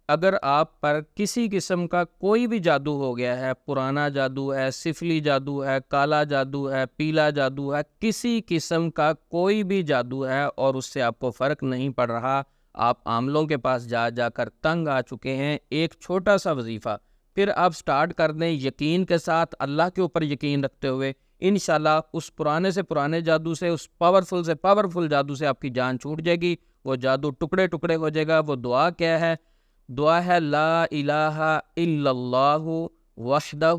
اگر آپ پر کسی قسم کا کوئی بھی جادو ہو گیا ہے، پرانا جادو ہے، سفلی جادو ہے، کالا جادو ہے، پیلا جادو ہے، کسی قسم کا کوئی بھی جادو ہے اور اس سے آپ کو فرق نہیں پڑ رہا، آپ عاملوں کے پاس جا جا کر تنگ آ چکے ہیں، ایک چھوٹا سا وظیفہ پھر آپ سٹارٹ کر دیں یقین کے ساتھ، اللہ کے اوپر یقین رکھتے ہوئے، انشاءاللہ اس پرانے سے پرانے جادو سے، اس پاورفل سے پاورفل جادو سے آپ کی جان چھوٹ جائے گی، وہ جادو ٹکڑے ٹکڑے ہو جائے گا۔ وہ دعا کیا ہے؟ دعا ہے لا الہ الا اللہ وحدہ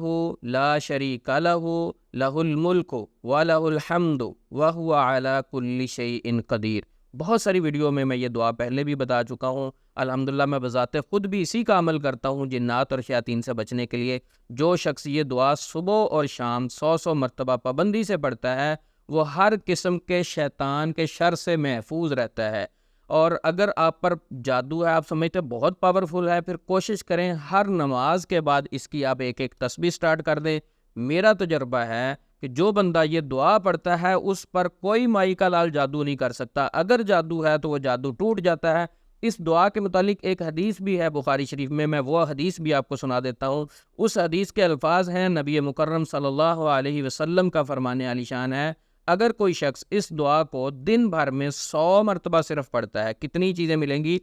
لا شریک لہ لہ الملک ولہ الحمد وہو علی کل شیء قدیر۔ بہت ساری ویڈیو میں یہ دعا پہلے بھی بتا چکا ہوں، الحمدللہ میں بذات خود بھی اسی کا عمل کرتا ہوں جنات اور شیاطین سے بچنے کے لیے۔ جو شخص یہ دعا صبح اور شام 100 مرتبہ پابندی سے پڑھتا ہے وہ ہر قسم کے شیطان کے شر سے محفوظ رہتا ہے۔ اور اگر آپ پر جادو ہے، آپ سمجھتے بہت پاورفل ہے، پھر کوشش کریں ہر نماز کے بعد اس کی آپ ایک ایک تسبیح سٹارٹ کر دیں۔ میرا تجربہ ہے کہ جو بندہ یہ دعا پڑھتا ہے اس پر کوئی مائی کا لال جادو نہیں کر سکتا، اگر جادو ہے تو وہ جادو ٹوٹ جاتا ہے۔ اس دعا کے متعلق ایک حدیث بھی ہے بخاری شریف میں وہ حدیث بھی آپ کو سنا دیتا ہوں۔ اس حدیث کے الفاظ ہیں، نبی مکرم صلی اللہ علیہ وسلم کا فرمان عالی شان ہے، اگر کوئی شخص اس دعا کو دن بھر میں 100 مرتبہ صرف پڑھتا ہے، کتنی چیزیں ملیں گی؟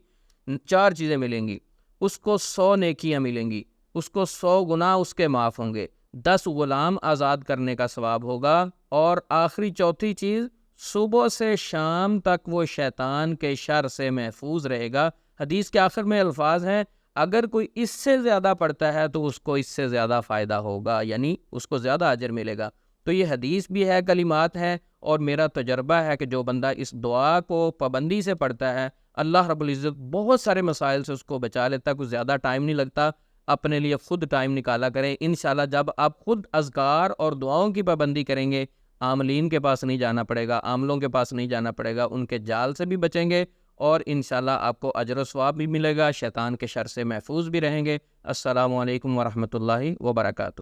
4 چیزیں ملیں گی۔ اس کو 100 نیکیاں ملیں گی، اس کو 100 گناہ اس کے معاف ہوں گے، 10 غلام آزاد کرنے کا ثواب ہوگا، اور آخری چوتھی چیز، صبح سے شام تک وہ شیطان کے شر سے محفوظ رہے گا۔ حدیث کے آخر میں الفاظ ہیں، اگر کوئی اس سے زیادہ پڑھتا ہے تو اس کو اس سے زیادہ فائدہ ہوگا، یعنی اس کو زیادہ اجر ملے گا۔ تو یہ حدیث بھی ہے، کلمات ہیں، اور میرا تجربہ ہے کہ جو بندہ اس دعا کو پابندی سے پڑھتا ہے اللہ رب العزت بہت سارے مسائل سے اس کو بچا لیتا ہے، کچھ زیادہ ٹائم نہیں لگتا۔ اپنے لیے خود ٹائم نکالا کریں، انشاءاللہ جب آپ خود اذکار اور دعاؤں کی پابندی کریں گے، عاملین کے پاس نہیں جانا پڑے گا، عاملوں کے پاس نہیں جانا پڑے گا، ان کے جال سے بھی بچیں گے، اور انشاءاللہ آپ کو اجر و ثواب بھی ملے گا، شیطان کے شر سے محفوظ بھی رہیں گے۔ السلام علیکم ورحمۃ اللہ وبرکاتہ۔